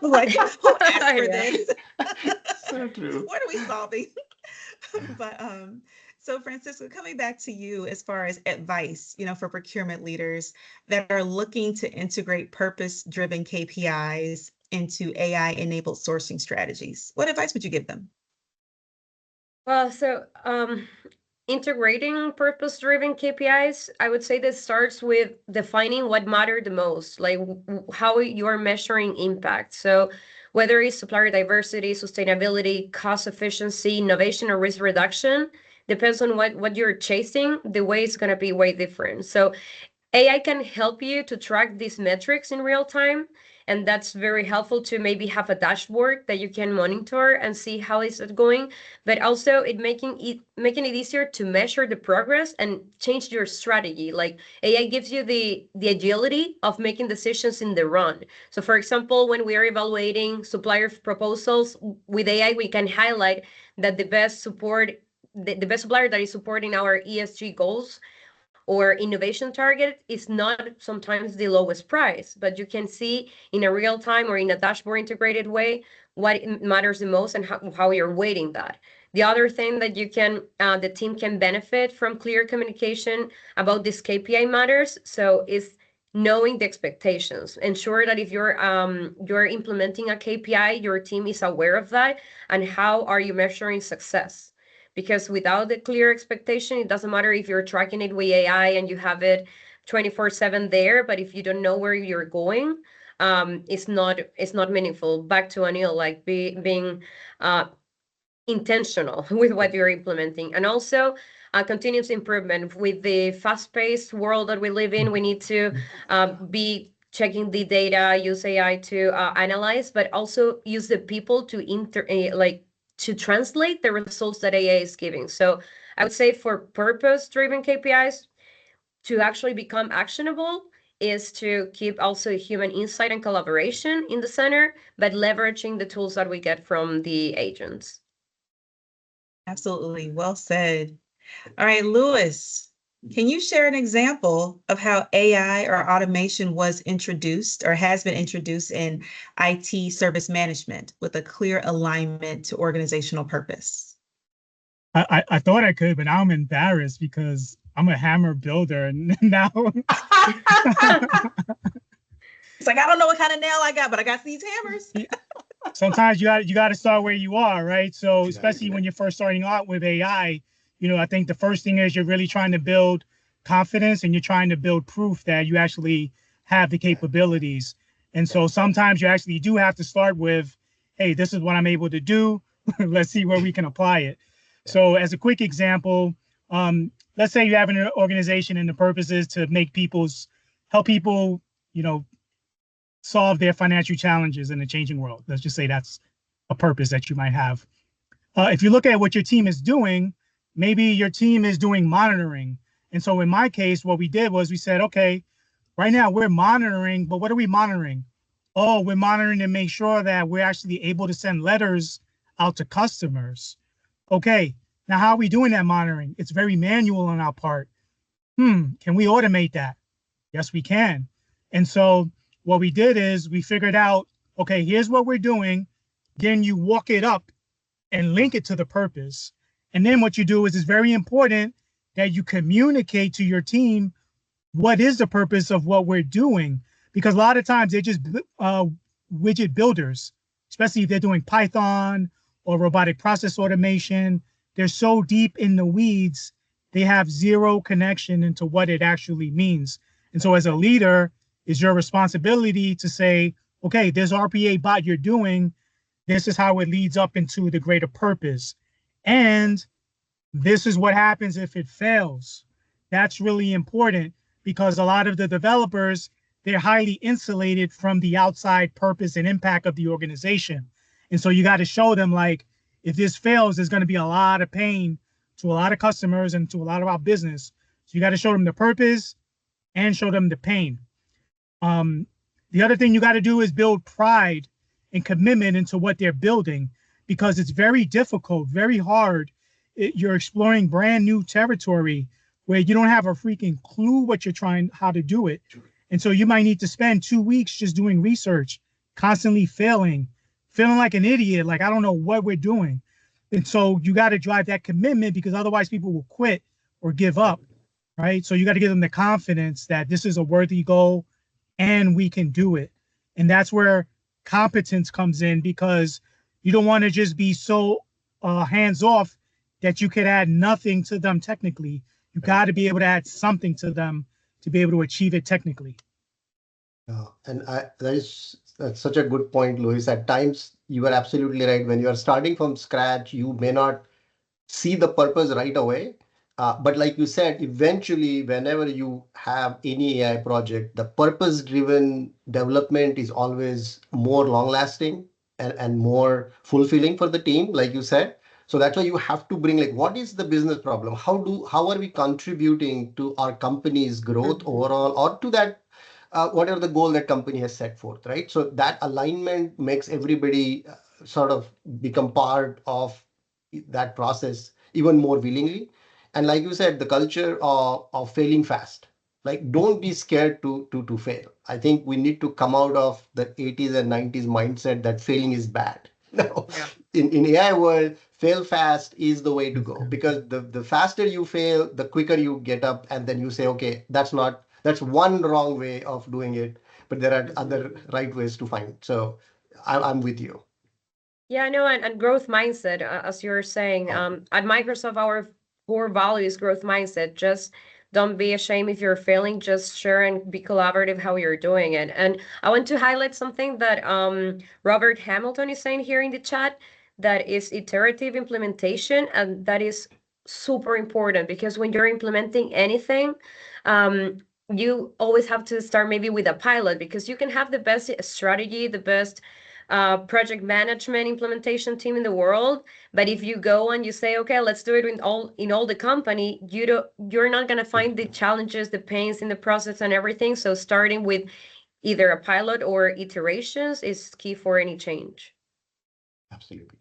Speaker 2: Like, who asked for
Speaker 3: Yeah.
Speaker 2: this?
Speaker 4: So true.
Speaker 2: What are we solving? But so Francisco, coming back to you as far as advice, for procurement leaders that are looking to integrate purpose-driven KPIs into AI-enabled sourcing strategies, what advice would you give them?
Speaker 3: Well, so integrating purpose-driven KPIs, I would say that starts with defining what matter the most, like how you're measuring impact. So whether it's supplier diversity, sustainability, cost efficiency, innovation, or risk reduction, depends on what you're chasing. The way it's going to be way different. So AI can help you to track these metrics in real time, and that's very helpful to maybe have a dashboard that you can monitor and see how is it going. But also, making it easier to measure the progress and change your strategy. Like AI gives you the agility of making decisions in the run. So, for example, when we are evaluating supplier proposals with AI, we can highlight that the best supplier that is supporting our ESG goals or innovation target is not sometimes the lowest price, but you can see in a real time or in a dashboard integrated way what matters the most and how you're weighting that. The other thing that the team can benefit from clear communication about this KPI matters. So is knowing the expectations. Ensure that if you're implementing a KPI, your team is aware of that and how are you measuring success. Because without the clear expectation, it doesn't matter if you're tracking it with AI and you have it 24/7 there, but if you don't know where you're going, it's not meaningful. Back to Anil, like being intentional with what you're implementing. And also continuous improvement. With the fast-paced world that we live in, we need to be checking the data, use AI to analyze, but also use the people to translate the results that AI is giving. So I would say for purpose-driven KPIs, to actually become actionable is to keep also human insight and collaboration in the center, but leveraging the tools that we get from the agents.
Speaker 2: Absolutely. Well said. All right, Louis, can you share an example of how AI or automation was introduced or has been introduced in IT service management with a clear alignment to organizational purpose?
Speaker 5: I thought I could, but now I'm embarrassed because I'm a hammer builder and now
Speaker 2: It's like, I don't know what kind of nail I got, but I got these hammers.
Speaker 5: sometimes you got to start where you are, right? So especially when you're first starting out with AI, I think the first thing is you're really trying to build confidence and you're trying to build proof that you actually have the capabilities. And so sometimes you actually do have to start with, hey, this is what I'm able to do. Let's see where we can apply it. So as a quick example, let's say you have an organization and the purpose is to help people, solve their financial challenges in a changing world. Let's just say that's a purpose that you might have. If you look at what your team is doing, maybe your team is doing monitoring. And so in my case, what we did was we said, okay, right now we're monitoring, but what are we monitoring? Oh, we're monitoring to make sure that we're actually able to send letters out to customers. Okay, now how are we doing that monitoring? It's very manual on our part. Can we automate that? Yes, we can. And so what we did is we figured out, okay, here's what we're doing. Then you walk it up and link it to the purpose. And then what you do is it's very important that you communicate to your team what is the purpose of what we're doing. Because a lot of times they're just widget builders, especially if they're doing Python or robotic process automation. They're so deep in the weeds, they have zero connection into what it actually means. And so as a leader, it's your responsibility to say, okay, this RPA bot you're doing, this is how it leads up into the greater purpose. And this is what happens if it fails. That's really important because a lot of the developers, they're highly insulated from the outside purpose and impact of the organization. And so you got to show them, like, if this fails, there's going to be a lot of pain to a lot of customers and to a lot of our business. So you got to show them the purpose and show them the pain. The other thing you got to do is build pride and commitment into what they're building, because it's very difficult, very hard. You're exploring brand new territory. where you don't have a freaking clue what you're trying, how to do it. And so you might need to spend 2 weeks just doing research, constantly feeling like an idiot, like I don't know what we're doing. And so you got to drive that commitment, because otherwise people will quit or give up, right? So you got to give them the confidence that this is a worthy goal and we can do it. And that's where competence comes in, because you don't want to just be so hands off that you could add nothing to them technically. You got to be able to add something to them to be able to achieve it technically.
Speaker 4: That's such a good point, Louis. At times, you are absolutely right. When you are starting from scratch, you may not see the purpose right away. But like you said, eventually, whenever you have any AI project, the purpose-driven development is always more long-lasting and more fulfilling for the team, like you said. So that's why you have to bring, like, what is the business problem? How are we contributing to our company's growth overall, or to that whatever the goal that company has set forth, right? So that alignment makes everybody sort of become part of that process even more willingly. And like you said, the culture of failing fast. Like, don't be scared to fail. I think we need to come out of the 80s and 90s mindset that failing is bad. No,
Speaker 3: Yeah.
Speaker 4: in AI world, fail fast is the way to go, because the faster you fail, the quicker you get up, and then you say, okay, that's one wrong way of doing it, but there are other right ways to find. So I'm with you.
Speaker 3: Yeah, no, and growth mindset, as you're saying, at Microsoft, our core value is growth mindset. Just don't be ashamed if you're failing, just share and be collaborative how you're doing it. And I want to highlight something that Robert Hamilton is saying here in the chat, that is iterative implementation, and that is super important, because when you're implementing anything, you always have to start maybe with a pilot, because you can have the best strategy, the best project management implementation team in the world, but if you go and you say, okay, let's do it in all the company, you're not going to find the challenges, the pains in the process and everything. So starting with either a pilot or iterations is key for any change.
Speaker 4: Absolutely.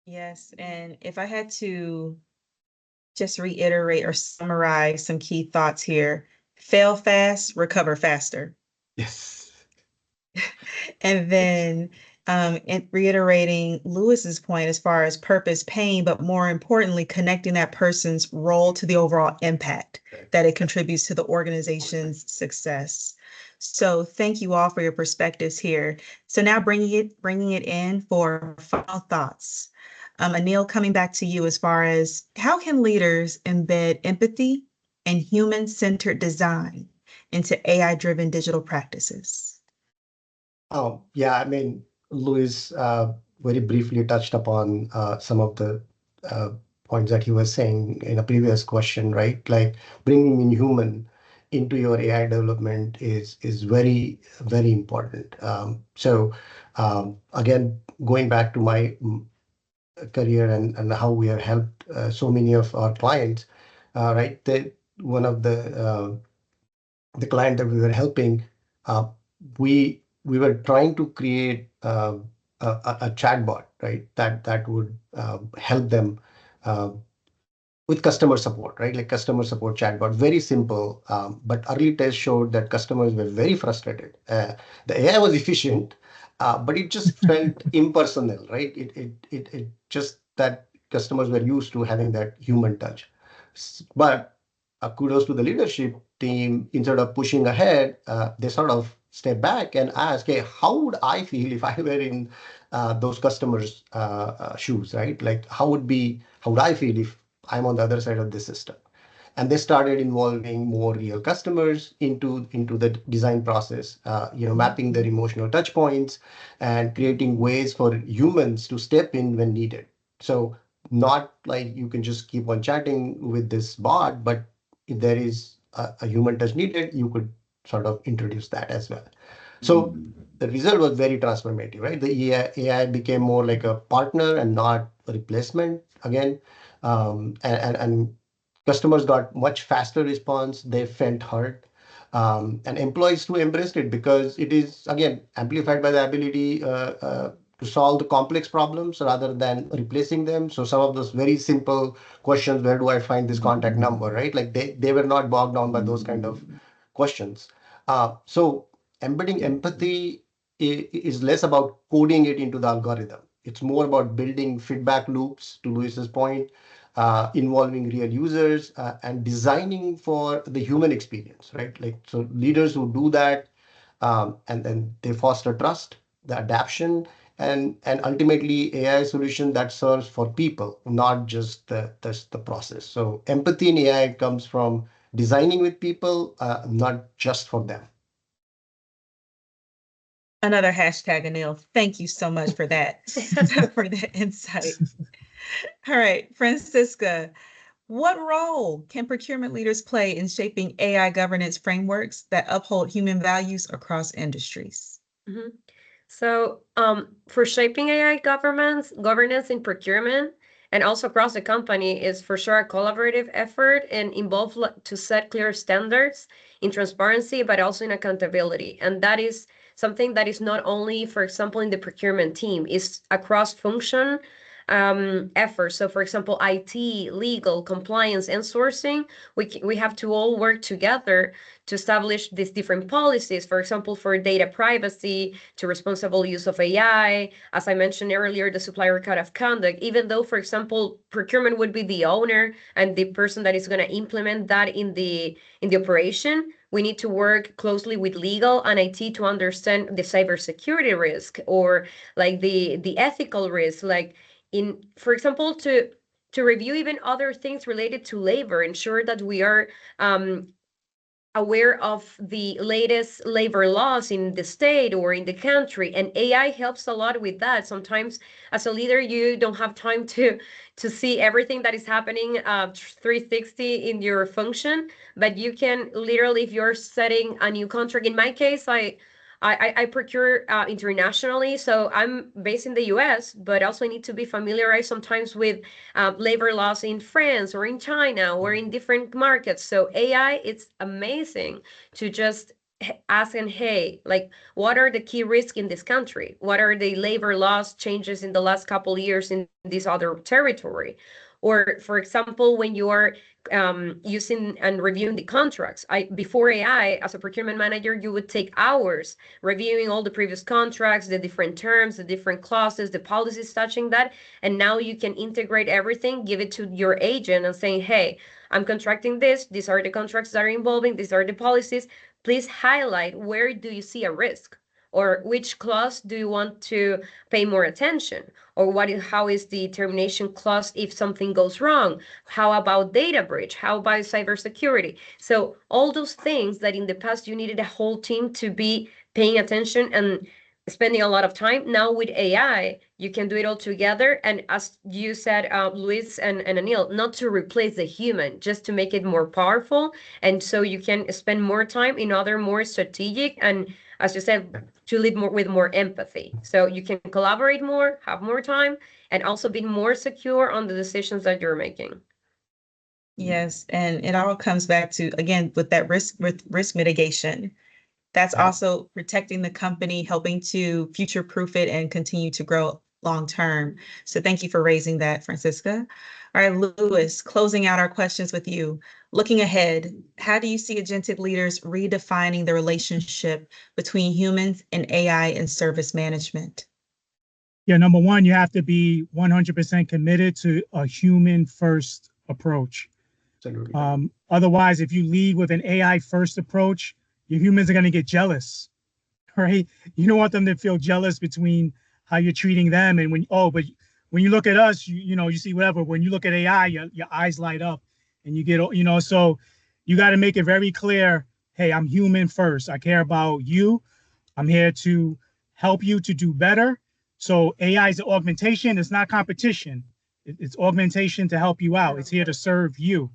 Speaker 2: Yes, and if I had to just reiterate or summarize some key thoughts here: fail fast, recover faster.
Speaker 4: Yes.
Speaker 2: And then reiterating Lewis's point as far as purpose, pain, but more importantly, connecting that person's role to the overall impact that it contributes to the organization's success. So thank you all for your perspectives here. So now bringing it in for final thoughts. Anil, coming back to you as far as how can leaders embed empathy and human-centered design into AI-driven digital practices?
Speaker 4: Oh, yeah. I mean, Louis very briefly touched upon some of the points that he was saying in a previous question, right? Like, bringing in human into your AI development is very, very important. Again, going back to my career and how we have helped so many of our clients, right? One of the client that we were helping, we were trying to create a chatbot, right? That would help them with customer support, right? Like customer support chatbot, very simple. But early tests showed that customers were very frustrated. The AI was efficient, but it just felt impersonal, right? It just that customers were used to having that human touch. But kudos to the leadership team. Instead of pushing ahead, they sort of step back and ask, hey, how would I feel if I were in those customers' shoes, right? Like, how would I feel if I'm on the other side of the system? And they started involving more real customers into the design process, mapping their emotional touch points and creating ways for humans to step in when needed. So not like you can just keep on chatting with this bot, but if there is a human touch needed, you could sort of introduce that as well. So the result was very transformative, right? The AI became more like a partner and not a replacement again. And customers got much faster response. They felt heard. And employees too embraced it, because it is, again, amplified by the ability to solve the complex problems rather than replacing them. So some of those very simple questions, where do I find this contact number, right? Like they were not bogged down by those kind of questions. So embedding empathy is less about coding it into the algorithm. It's more about building feedback loops, to Luis's point, involving real users and designing for the human experience, right? Like, so leaders who do that, and then they foster trust, the adaption, and ultimately AI solution that serves for people, not just the process. So empathy in AI comes from designing with people, not just for them.
Speaker 2: Another hashtag, Anil. Thank you so much for that, for that insight. All right, Francisca, what role can procurement leaders play in shaping AI governance frameworks that uphold human values across industries?
Speaker 3: Mm-hmm. So for shaping AI governance in procurement and also across the company is for sure a collaborative effort and involved to set clear standards in transparency, but also in accountability. And that is something that is not only, for example, in the procurement team, is across function efforts. So for example, IT, legal, compliance, and sourcing, we have to all work together to establish these different policies, for example, for data privacy, to responsible use of AI, as I mentioned earlier, the supplier code of conduct, even though, for example, procurement would be the owner and the person that is going to implement that in the operation. We need to work closely with legal and IT to understand the cybersecurity risk or like the ethical risk, like for example, to review even other things related to labor, ensure that we are aware of the latest labor laws in the state or in the country, and AI helps a lot with that. Sometimes as a leader you don't have time to see everything that is happening 360 in your function, but you can literally, if you're setting a new contract, in my case I procure internationally, so I'm based in the US, but also I need to be familiarized sometimes with labor laws in France or in China or in different markets. So AI, it's amazing to just ask and, hey, like, what are the key risks in this country? What are the labor laws changes in the last couple of years in this other territory? Or, for example, when you are using and reviewing the contracts, before AI, as a procurement manager, you would take hours reviewing all the previous contracts, the different terms, the different clauses, the policies touching that. And now you can integrate everything, give it to your agent and saying, hey, I'm contracting this. These are the contracts that are involving. These are the policies. Please highlight where do you see a risk, or which clause do you want to pay more attention, or how is the termination clause if something goes wrong? How about data breach? How about cybersecurity? So all those things that in the past you needed a whole team to be paying attention and spending a lot of time. Now with AI, you can do it all together. And as you said, Luis and Anil, not to replace the human, just to make it more powerful. And so you can spend more time in other more strategic and, as you said, to lead more with more empathy. So you can collaborate more, have more time, and also be more secure on the decisions that you're making.
Speaker 2: Yes, and it all comes back to, again, with risk mitigation. That's also protecting the company, helping to future-proof it and continue to grow long-term. So thank you for raising that, Francisca. All right, Luis, closing out our questions with you. Looking ahead, how do you see agentic leaders redefining the relationship between humans and AI in service management?
Speaker 5: Yeah, number one, you have to be 100% committed to a human-first approach. Otherwise, if you lead with an AI-first approach, your humans are going to get jealous, right? You don't want them to feel jealous between how you're treating them and but when you look at us, you see whatever. When you look at AI, your eyes light up and you get, so you got to make it very clear, hey, I'm human first. I care about you. I'm here to help you to do better. So AI is an augmentation. It's not competition. It's augmentation to help you out. It's here to serve you.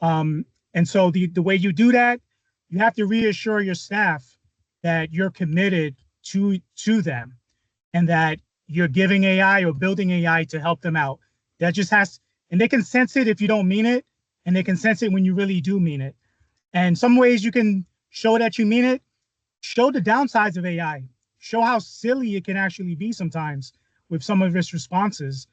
Speaker 5: And so the way you do that, you have to reassure your staff that you're committed to them and that you're giving AI or building AI to help them out. That just and they can sense it if you don't mean it, and they can sense it when you really do mean it. And some ways you can show that you mean it, show the downsides of AI, show how silly it can actually be sometimes with some of its responses.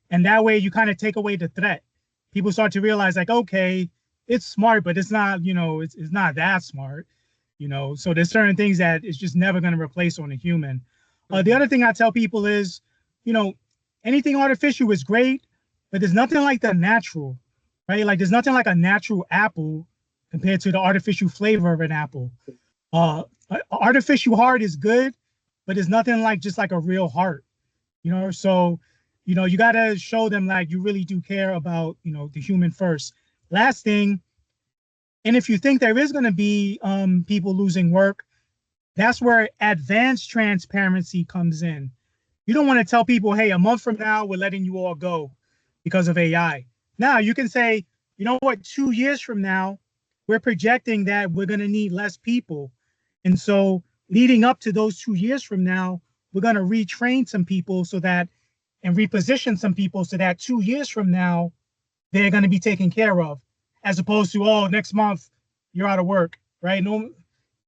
Speaker 5: And that way you kind of take away the threat. People start to realize like, okay, it's smart, but it's not, it's not that smart, So there's certain things that it's just never going to replace on a human. The other thing I tell people is, anything artificial is great, but there's nothing like the natural, right? Like there's nothing like a natural apple compared to the artificial flavor of an apple. Artificial heart is good, but there's nothing like just like a real heart, So, you got to show them like you really do care about, the human first. Last thing, and if you think there is going to be people losing work, that's where advanced transparency comes in. You don't want to tell people, hey, a month from now, we're letting you all go because of AI. Now you can say, you know what, 2 years from now, we're projecting that we're going to need less people. And so leading up to those 2 years from now, we're going to retrain some people and reposition some people so that 2 years from now, they're going to be taken care of, as opposed to, oh, next month, you're out of work, right? No.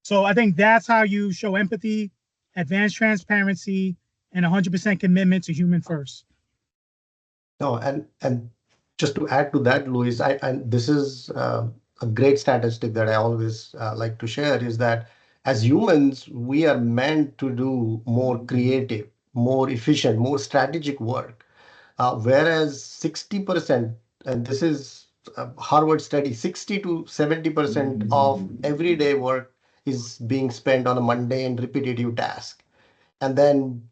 Speaker 5: So I think that's how you show empathy, advanced transparency, and 100% commitment to human first.
Speaker 4: No, and just to add to that, Luis, this is a great statistic that I always like to share is that as humans, we are meant to do more creative, more efficient, more strategic work, whereas 60%, and this is a Harvard study, 60 to 70% of everyday work is being spent on a mundane, repetitive task. And then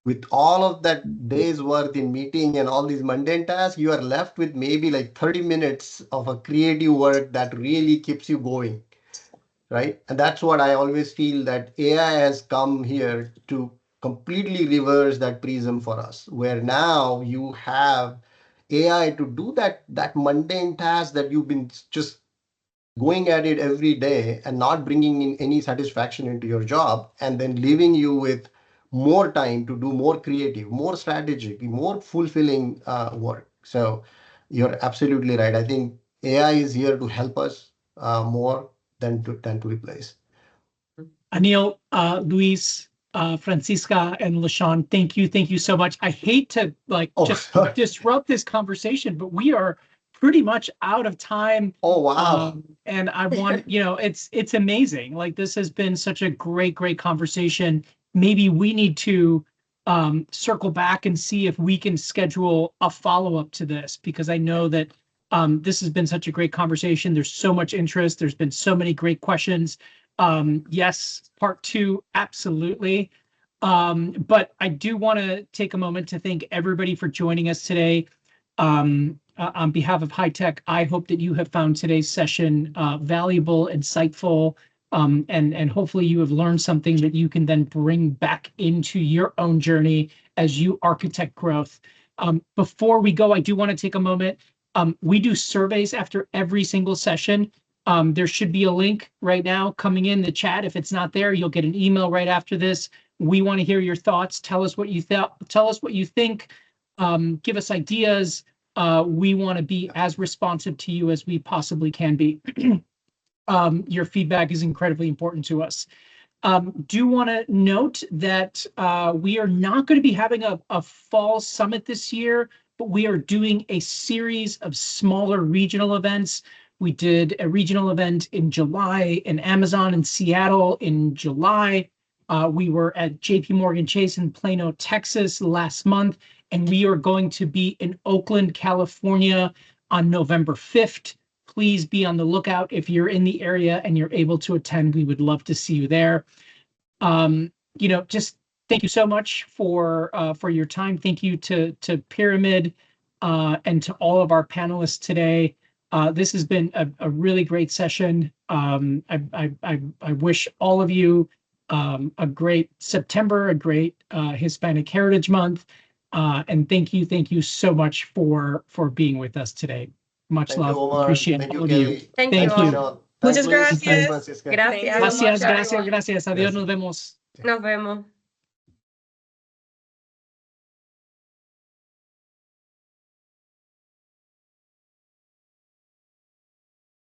Speaker 4: with all of that day's worth in meeting and all these mundane tasks, you are left with maybe like 30 minutes of a creative work that really keeps you going, right? And that's what I always feel that AI has come here to completely reverse that prism for us, where now you have AI to do that mundane task that you've been just going at it every day and not bringing in any satisfaction into your job, and then leaving you with more time to do more creative, more strategic, more fulfilling work. So you're absolutely right. I think AI is here to help us more than to replace.
Speaker 1: Anil, Luis, Francisca, and LaShawn, thank you so much. I hate to disrupt this conversation, but we are pretty much out of time.
Speaker 4: Oh, wow.
Speaker 1: And I want, it's amazing. Like this has been such a great conversation. Maybe we need to circle back and see if we can schedule a follow-up to this, because I know that this has been such a great conversation. There's so much interest. There's been so many great questions. Yes, part 2, absolutely. But I do want to take a moment to thank everybody for joining us today. On behalf of HITEC, I hope that you have found today's session valuable, insightful, and hopefully you have learned something that you can then bring back into your own journey as you architect growth. Before we go, I do want to take a moment. We do surveys after every single session. There should be a link right now coming in the chat. If it's not there, you'll get an email right after this. We want to hear your thoughts. Tell us what you tell us what you think. Give us ideas. We want to be as responsive to you as we possibly can be. Your feedback is incredibly important to us. Do want to note that we are not going to be having a fall summit this year, but we are doing a series of smaller regional events. We did a regional event in July in Amazon in Seattle in July. We were at JP Morgan Chase in Plano, Texas last month, and we are going to be in Oakland, California on November 5th. Please be on the lookout. If you're in the area and you're able to attend, we would love to see you there. Just thank you so much for your time. Thank you to Pyramid and to all of our panelists today. This has been a really great session. I wish all of you a great September, a great Hispanic Heritage Month, and thank you so much for being with us today. Much love. Appreciate all of you.
Speaker 3: Thank you.
Speaker 2: Muchas gracias.
Speaker 3: Gracias.
Speaker 1: Gracias. Adiós, nos vemos.
Speaker 3: Nos vemos.